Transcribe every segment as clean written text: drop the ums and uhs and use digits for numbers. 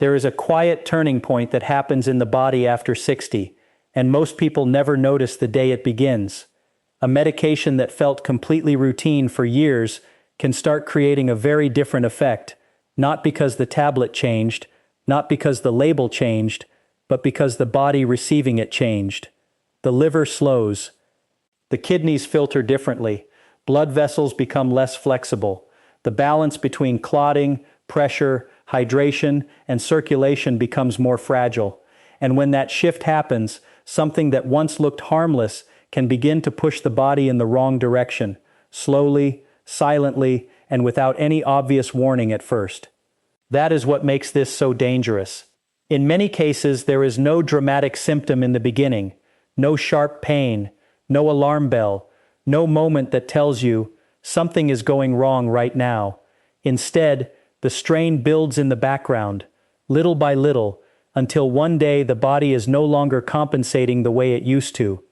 There is a quiet turning point that happens in the body after 60, and most people never notice the day it begins. A medication that felt completely routine for years can start creating a very different effect, not because the tablet changed, not because the label changed, but because the body receiving it changed. The liver slows. The kidneys filter differently. Blood vessels become less flexible. The balance between clotting, pressure, hydration, and circulation becomes more fragile. And when that shift happens, something that once looked harmless can begin to push the body in the wrong direction, slowly, silently, and without any obvious warning at first. That is what makes this so dangerous. In many cases, there is no dramatic symptom in the beginning, no sharp pain, no alarm bell, no moment that tells you something is going wrong right now. Instead, the strain builds in the background, little by little, until one day the body is no longer compensating the way it used to.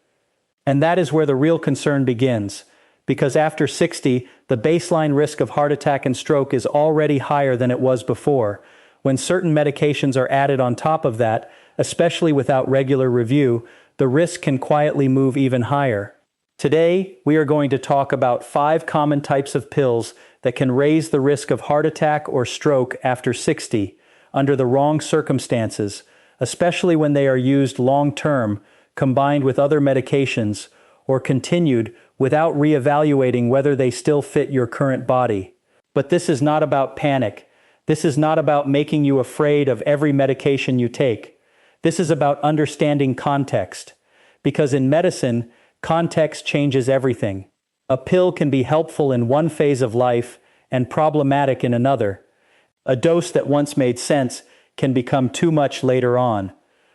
And that is where the real concern begins, because after 60, the baseline risk of heart attack and stroke is already higher than it was before. When certain medications are added on top of that, especially without regular review, the risk can quietly move even higher. Today, we are going to talk about 5 common types of pills that can raise the risk of heart attack or stroke after 60, under the wrong circumstances, especially when they are used long-term, combined with other medications, or continued without reevaluating whether they still fit your current body. But this is not about panic. This is not about making you afraid of every medication you take. This is about understanding context. Because in medicine, context changes everything. A pill can be helpful in one phase of life and problematic in another. A dose that once made sense can become too much later on.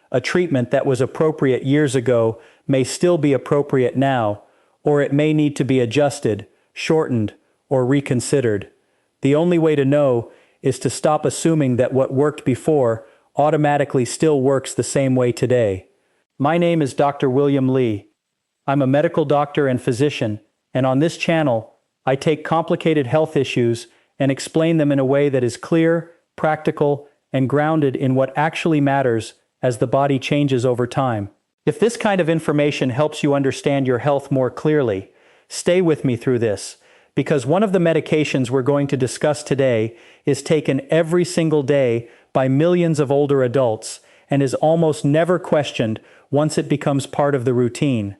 A treatment that was appropriate years ago may still be appropriate now, or it may need to be adjusted, shortened, or reconsidered. The only way to know is to stop assuming that what worked before automatically still works the same way today. My name is Dr. William Lee. I'm a medical doctor and physician, and on this channel, I take complicated health issues and explain them in a way that is clear, practical, and grounded in what actually matters as the body changes over time. If this kind of information helps you understand your health more clearly, stay with me through this, because one of the medications we're going to discuss today is taken every single day by millions of older adults and is almost never questioned once it becomes part of the routine.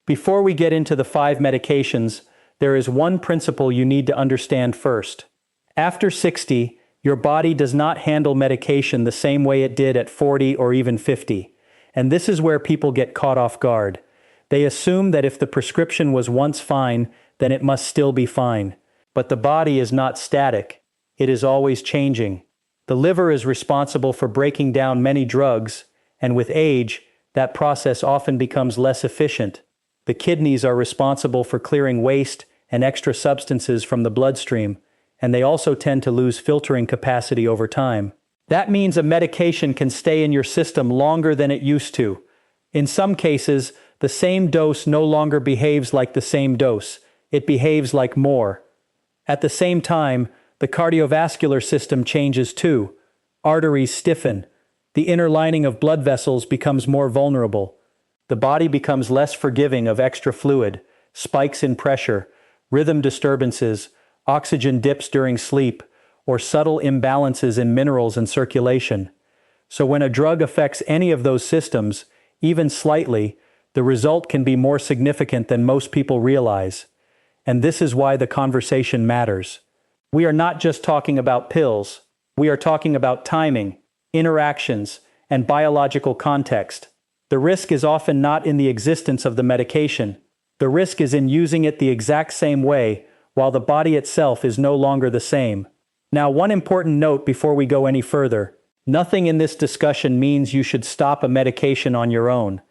Before we get into the 5 medications, there is one principle you need to understand first. After 60, your body does not handle medication the same way it did at 40 or even 50. And this is where people get caught off guard. They assume that if the prescription was once fine, then it must still be fine. But the body is not static. It is always changing. The liver is responsible for breaking down many drugs, and with age, that process often becomes less efficient. The kidneys are responsible for clearing waste and extra substances from the bloodstream, and they also tend to lose filtering capacity over time. That means a medication can stay in your system longer than it used to. In some cases, the same dose no longer behaves like the same dose. It behaves like more. At the same time, the cardiovascular system changes too. Arteries stiffen. The inner lining of blood vessels becomes more vulnerable. The body becomes less forgiving of extra fluid, spikes in pressure, rhythm disturbances, oxygen dips during sleep, or subtle imbalances in minerals and circulation. So when a drug affects any of those systems, even slightly, the result can be more significant than most people realize. And this is why the conversation matters. We are not just talking about pills. We are talking about timing, interactions, and biological context. The risk is often not in the existence of the medication. The risk is in using it the exact same way, while the body itself is no longer the same. Now, one important note before we go any further. Nothing in this discussion means you should stop a medication on your own.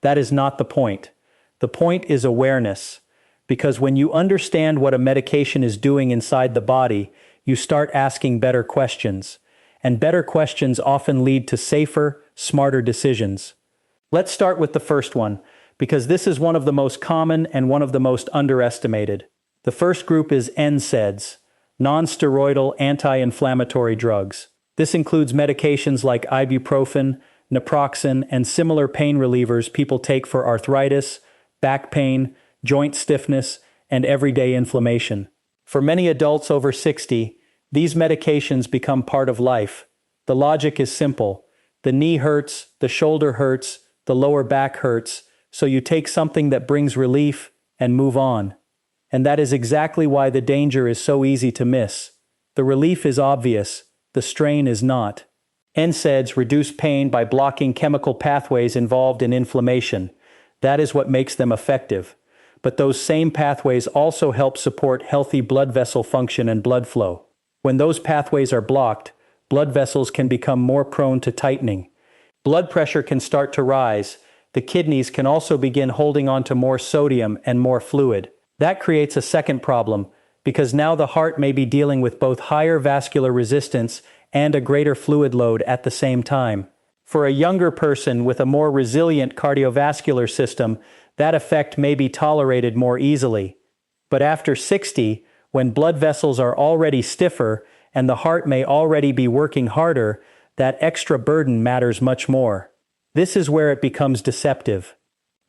That is not the point. The point is awareness. Because when you understand what a medication is doing inside the body, you start asking better questions. And better questions often lead to safer, smarter decisions. Let's start with the first one, because this is one of the most common and one of the most underestimated. The first group is NSAIDs, non-steroidal anti-inflammatory drugs. This includes medications like ibuprofen, naproxen, and similar pain relievers people take for arthritis, back pain, joint stiffness, and everyday inflammation. For many adults over 60, these medications become part of life. The logic is simple. The knee hurts, the shoulder hurts, the lower back hurts, so you take something that brings relief and move on. And that is exactly why the danger is so easy to miss. The relief is obvious, the strain is not. NSAIDs reduce pain by blocking chemical pathways involved in inflammation. That is what makes them effective. But those same pathways also help support healthy blood vessel function and blood flow. When those pathways are blocked, blood vessels can become more prone to tightening. Blood pressure can start to rise. The kidneys can also begin holding on to more sodium and more fluid. That creates a second problem, because now the heart may be dealing with both higher vascular resistance and a greater fluid load at the same time. For a younger person with a more resilient cardiovascular system, that effect may be tolerated more easily. But after 60, when blood vessels are already stiffer and the heart may already be working harder, that extra burden matters much more. This is where it becomes deceptive.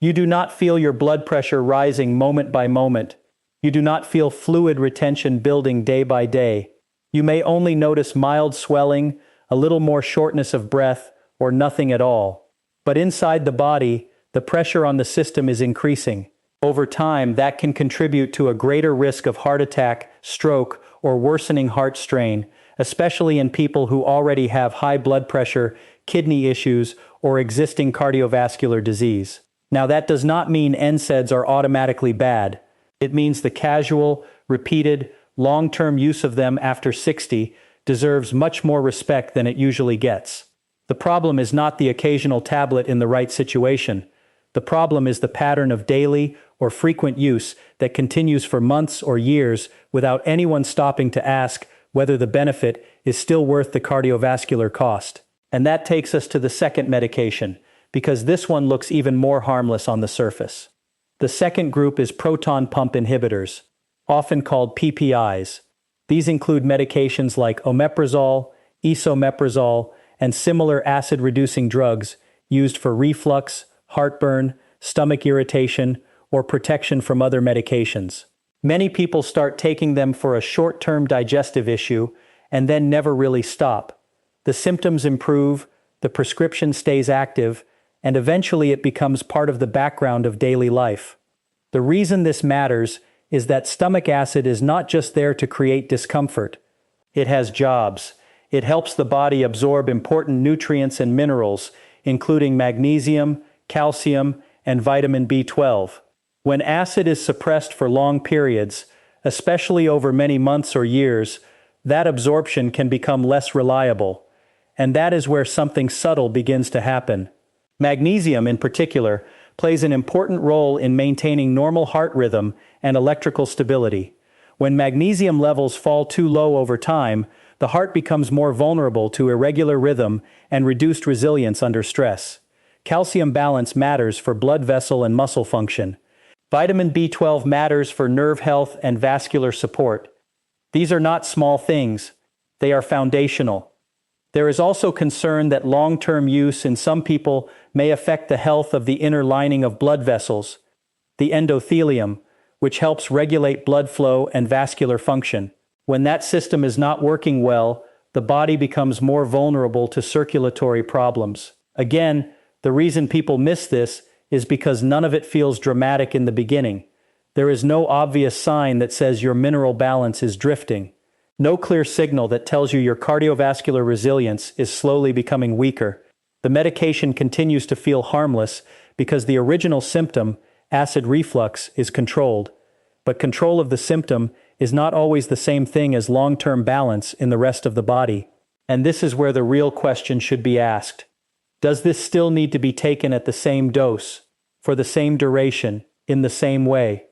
You do not feel your blood pressure rising moment by moment. You do not feel fluid retention building day by day. You may only notice mild swelling, a little more shortness of breath, or nothing at all. But inside the body, the pressure on the system is increasing. Over time, that can contribute to a greater risk of heart attack, stroke, or worsening heart strain, especially in people who already have high blood pressure, kidney issues, or existing cardiovascular disease. Now, that does not mean NSAIDs are automatically bad. It means the casual, repeated, long-term use of them after 60 deserves much more respect than it usually gets. The problem is not the occasional tablet in the right situation. The problem is the pattern of daily or frequent use that continues for months or years without anyone stopping to ask whether the benefit is still worth the cardiovascular cost. And that takes us to the second medication, because this one looks even more harmless on the surface. The second group is proton pump inhibitors, often called PPIs. These include medications like omeprazole, esomeprazole, and similar acid-reducing drugs used for reflux, heartburn, stomach irritation, or protection from other medications. Many people start taking them for a short-term digestive issue and then never really stop. The symptoms improve, the prescription stays active, and eventually it becomes part of the background of daily life. The reason this matters is that stomach acid is not just there to create discomfort. It has jobs. It helps the body absorb important nutrients and minerals, including magnesium, calcium, and vitamin B12. When acid is suppressed for long periods, especially over many months or years, that absorption can become less reliable. And that is where something subtle begins to happen. Magnesium, in particular, plays an important role in maintaining normal heart rhythm and electrical stability. When magnesium levels fall too low over time, the heart becomes more vulnerable to irregular rhythm and reduced resilience under stress. Calcium balance matters for blood vessel and muscle function. Vitamin B12 matters for nerve health and vascular support. These are not small things. They are foundational. There is also concern that long-term use in some people may affect the health of the inner lining of blood vessels, the endothelium, which helps regulate blood flow and vascular function. When that system is not working well, the body becomes more vulnerable to circulatory problems. Again, the reason people miss this is because none of it feels dramatic in the beginning. There is no obvious sign that says your mineral balance is drifting. No clear signal that tells you your cardiovascular resilience is slowly becoming weaker. The medication continues to feel harmless because the original symptom, acid reflux, is controlled. But control of the symptom is not always the same thing as long-term balance in the rest of the body. And this is where the real question should be asked. Does this still need to be taken at the same dose, for the same duration, in the same way?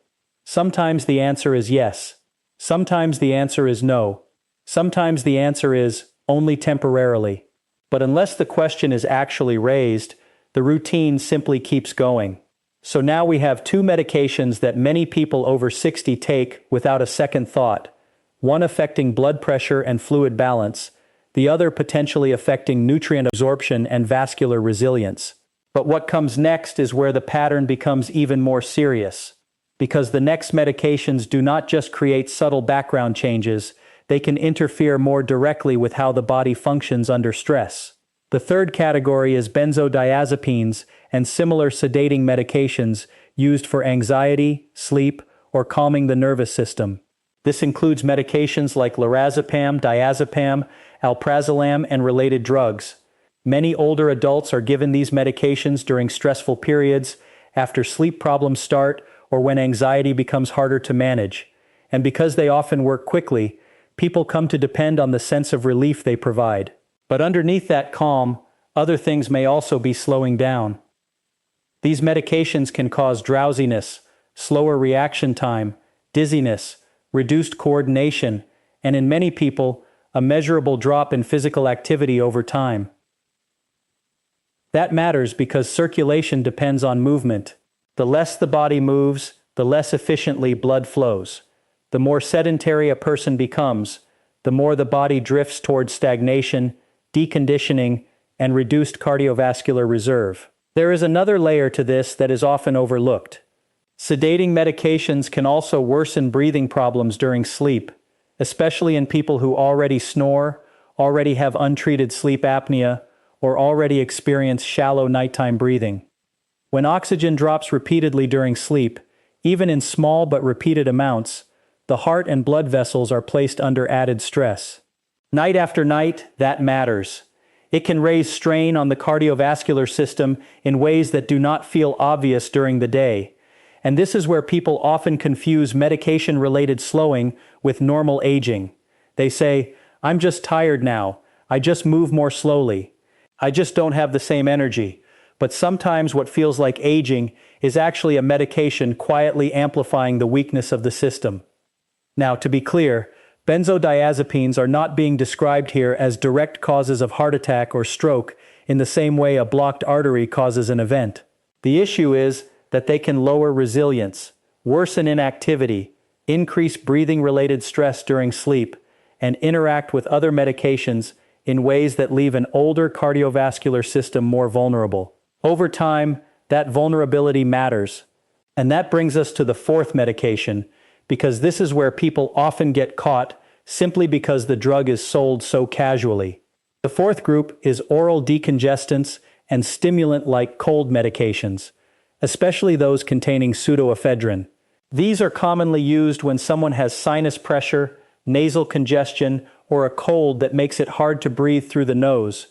Sometimes the answer is yes. Sometimes the answer is no. Sometimes the answer is only temporarily. But unless the question is actually raised, the routine simply keeps going. So now we have two medications that many people over 60 take without a second thought, one affecting blood pressure and fluid balance, the other potentially affecting nutrient absorption and vascular resilience. But what comes next is where the pattern becomes even more serious, because the next medications do not just create subtle background changes, they can interfere more directly with how the body functions under stress. The third category is benzodiazepines and similar sedating medications used for anxiety, sleep, or calming the nervous system. This includes medications like lorazepam, diazepam, alprazolam, and related drugs. Many older adults are given these medications during stressful periods, after sleep problems start, or when anxiety becomes harder to manage. And because they often work quickly, people come to depend on the sense of relief they provide. But underneath that calm, other things may also be slowing down. These medications can cause drowsiness, slower reaction time, dizziness, reduced coordination, and in many people, a measurable drop in physical activity over time. That matters because circulation depends on movement. The less the body moves, the less efficiently blood flows. The more sedentary a person becomes, the more the body drifts towards stagnation, deconditioning, and reduced cardiovascular reserve. There is another layer to this that is often overlooked. Sedating medications can also worsen breathing problems during sleep, especially in people who already snore, already have untreated sleep apnea, or already experience shallow nighttime breathing. When oxygen drops repeatedly during sleep, even in small but repeated amounts, the heart and blood vessels are placed under added stress. Night after night, that matters. It can raise strain on the cardiovascular system in ways that do not feel obvious during the day. And this is where people often confuse medication-related slowing with normal aging. They say, "I'm just tired now. I just move more slowly. I just don't have the same energy." But sometimes what feels like aging is actually a medication quietly amplifying the weakness of the system. Now, to be clear, benzodiazepines are not being described here as direct causes of heart attack or stroke in the same way a blocked artery causes an event. The issue is that they can lower resilience, worsen inactivity, increase breathing-related stress during sleep, and interact with other medications in ways that leave an older cardiovascular system more vulnerable. Over time, that vulnerability matters. And that brings us to the fourth medication, because this is where people often get caught simply because the drug is sold so casually. The fourth group is oral decongestants and stimulant-like cold medications, especially those containing pseudoephedrine. These are commonly used when someone has sinus pressure, nasal congestion, or a cold that makes it hard to breathe through the nose.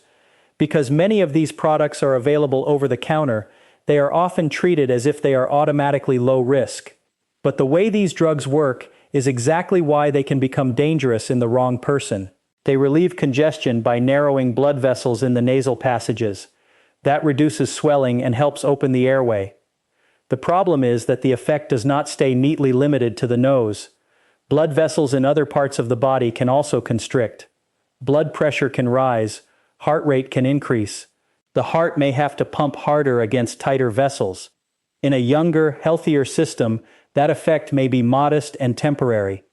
Because many of these products are available over the counter, they are often treated as if they are automatically low risk. But the way these drugs work is exactly why they can become dangerous in the wrong person. They relieve congestion by narrowing blood vessels in the nasal passages. That reduces swelling and helps open the airway. The problem is that the effect does not stay neatly limited to the nose. Blood vessels in other parts of the body can also constrict. Blood pressure can rise, heart rate can increase. The heart may have to pump harder against tighter vessels. In a younger, healthier system, that effect may be modest and temporary.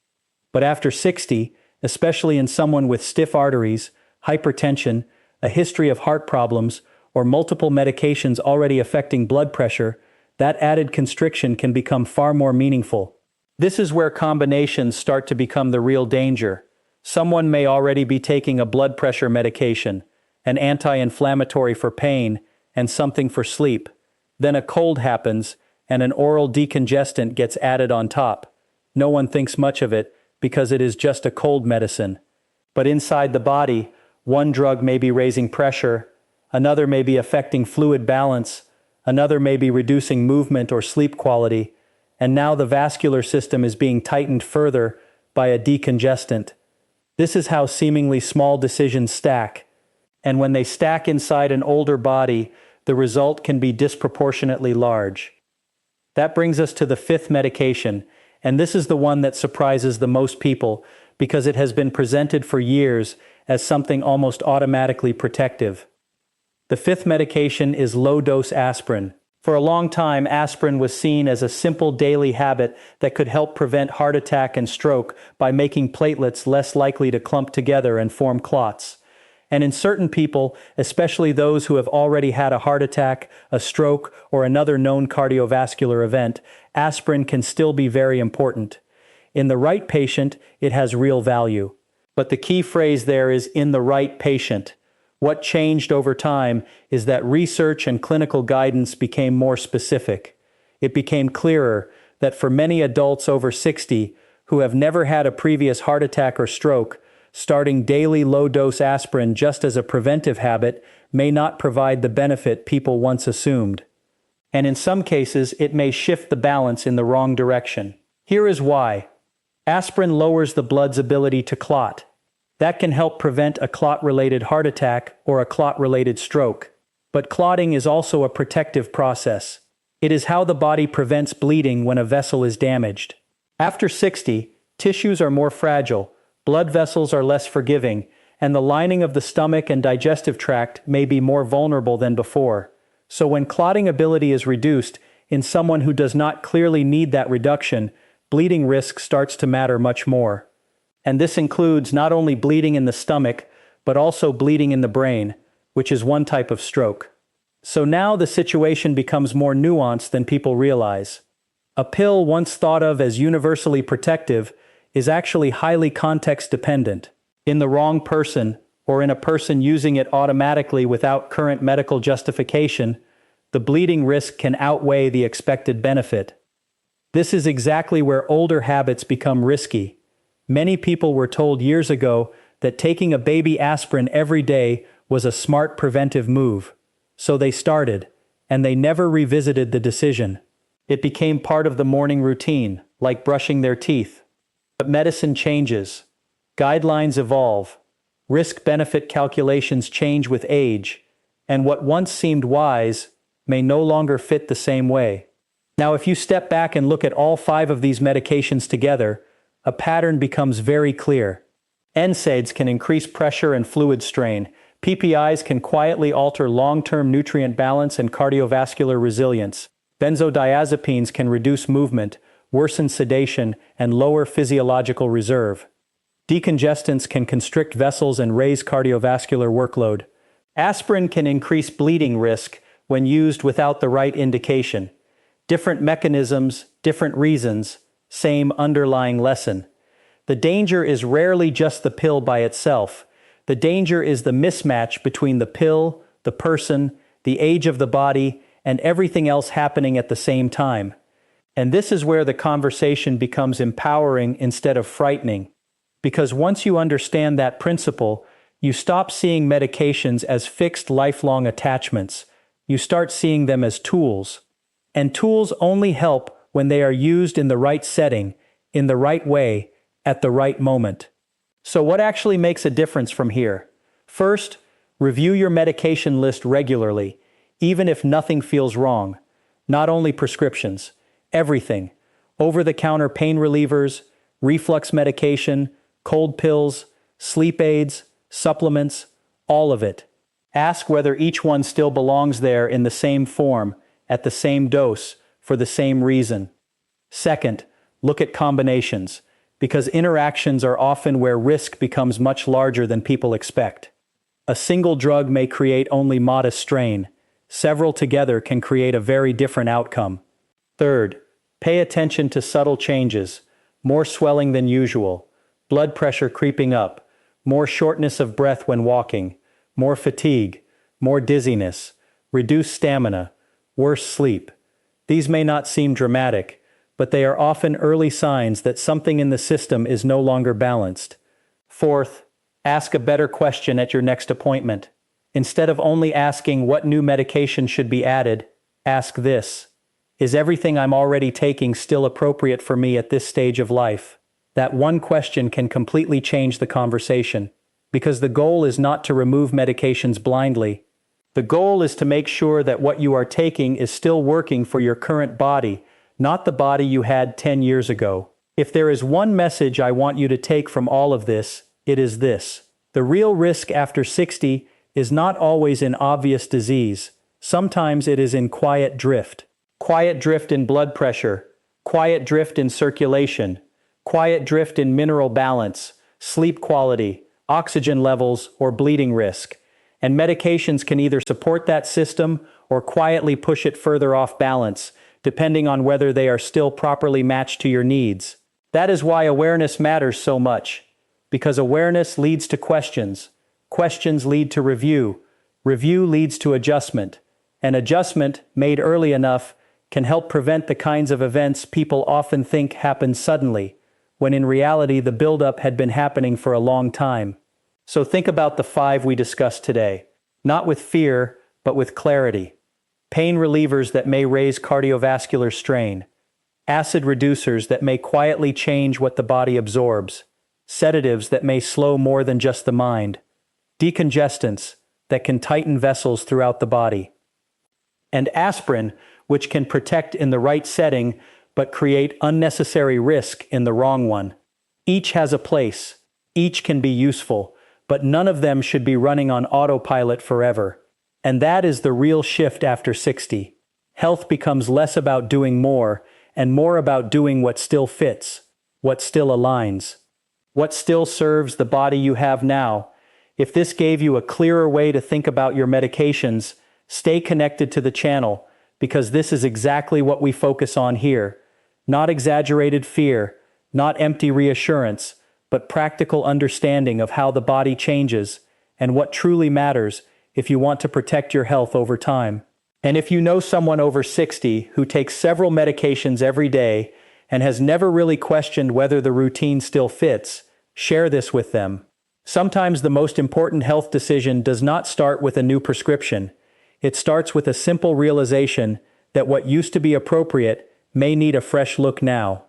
But after 60, especially in someone with stiff arteries, hypertension, a history of heart problems, or multiple medications already affecting blood pressure, that added constriction can become far more meaningful. This is where combinations start to become the real danger. Someone may already be taking a blood pressure medication, an anti-inflammatory for pain, and something for sleep. Then a cold happens, and an oral decongestant gets added on top. No one thinks much of it because it is just a cold medicine. But inside the body, one drug may be raising pressure, another may be affecting fluid balance, another may be reducing movement or sleep quality, and now the vascular system is being tightened further by a decongestant. This is how seemingly small decisions stack. And when they stack inside an older body, the result can be disproportionately large. That brings us to the fifth medication, and this is the one that surprises the most people because it has been presented for years as something almost automatically protective. The fifth medication is low-dose aspirin. For a long time, aspirin was seen as a simple daily habit that could help prevent heart attack and stroke by making platelets less likely to clump together and form clots. And in certain people, especially those who have already had a heart attack, a stroke, or another known cardiovascular event, aspirin can still be very important. In the right patient, it has real value. But the key phrase there is in the right patient. What changed over time is that research and clinical guidance became more specific. It became clearer that for many adults over 60 who have never had a previous heart attack or stroke, starting daily low-dose aspirin just as a preventive habit may not provide the benefit people once assumed. And in some cases, it may shift the balance in the wrong direction. Here is why. Aspirin lowers the blood's ability to clot. That can help prevent a clot-related heart attack or a clot-related stroke. But clotting is also a protective process. It is how the body prevents bleeding when a vessel is damaged. After 60, tissues are more fragile, blood vessels are less forgiving, and the lining of the stomach and digestive tract may be more vulnerable than before. So when clotting ability is reduced, in someone who does not clearly need that reduction, bleeding risk starts to matter much more. And this includes not only bleeding in the stomach, but also bleeding in the brain, which is one type of stroke. So now the situation becomes more nuanced than people realize. A pill once thought of as universally protective is actually highly context-dependent. In the wrong person, or in a person using it automatically without current medical justification, the bleeding risk can outweigh the expected benefit. This is exactly where older habits become risky. Many people were told years ago that taking a baby aspirin every day was a smart preventive move. So they started, and they never revisited the decision. It became part of the morning routine, like brushing their teeth. But medicine changes. Guidelines evolve. Risk-benefit calculations change with age, and what once seemed wise may no longer fit the same way. Now, if you step back and look at all 5 of these medications together, a pattern becomes very clear. NSAIDs can increase pressure and fluid strain. PPIs can quietly alter long-term nutrient balance and cardiovascular resilience. Benzodiazepines can reduce movement, worsen sedation, and lower physiological reserve. Decongestants can constrict vessels and raise cardiovascular workload. Aspirin can increase bleeding risk when used without the right indication. Different mechanisms, different reasons, same underlying lesson. The danger is rarely just the pill by itself. The danger is the mismatch between the pill, the person, the age of the body, and everything else happening at the same time. And this is where the conversation becomes empowering instead of frightening. Because once you understand that principle, you stop seeing medications as fixed lifelong attachments. You start seeing them as tools. And tools only help when they are used in the right setting, in the right way, at the right moment. So what actually makes a difference from here? First, review your medication list regularly, even if nothing feels wrong. Not only prescriptions, everything. Over-the-counter pain relievers, reflux medication, cold pills, sleep aids, supplements, all of it. Ask whether each one still belongs there in the same form, at the same dose, for the same reason. Second, look at combinations, because interactions are often where risk becomes much larger than people expect. A single drug may create only modest strain. Several together can create a very different outcome. Third, pay attention to subtle changes, more swelling than usual, blood pressure creeping up, more shortness of breath when walking, more fatigue, more dizziness, reduced stamina, worse sleep. These may not seem dramatic, but they are often early signs that something in the system is no longer balanced. Fourth, ask a better question at your next appointment. Instead of only asking what new medication should be added, ask this: is everything I'm already taking still appropriate for me at this stage of life? That one question can completely change the conversation, because the goal is not to remove medications blindly. The goal is to make sure that what you are taking is still working for your current body, not the body you had 10 years ago. If there is one message I want you to take from all of this, it is this: the real risk after 60 is not always in obvious disease. Sometimes it is in quiet drift. Quiet drift in blood pressure, quiet drift in circulation, quiet drift in mineral balance, sleep quality, oxygen levels, or bleeding risk. And medications can either support that system or quietly push it further off balance, depending on whether they are still properly matched to your needs. That is why awareness matters so much, because awareness leads to questions, questions lead to review, review leads to adjustment, and adjustment, made early enough, can help prevent the kinds of events people often think happen suddenly, when in reality the buildup had been happening for a long time. So think about the 5 we discussed today, not with fear, but with clarity. Pain relievers that may raise cardiovascular strain, acid reducers that may quietly change what the body absorbs, sedatives that may slow more than just the mind, decongestants that can tighten vessels throughout the body, and aspirin, which can protect in the right setting but create unnecessary risk in the wrong one. Each has a place, each can be useful, but none of them should be running on autopilot forever. And that is the real shift after 60. Health becomes less about doing more and more about doing what still fits, what still aligns, what still serves the body you have now. If this gave you a clearer way to think about your medications, stay connected to the channel, because this is exactly what we focus on here. Not exaggerated fear, not empty reassurance, but practical understanding of how the body changes and what truly matters if you want to protect your health over time. And if you know someone over 60 who takes several medications every day and has never really questioned whether the routine still fits, share this with them. Sometimes the most important health decision does not start with a new prescription. It starts with a simple realization that what used to be appropriate may need a fresh look now.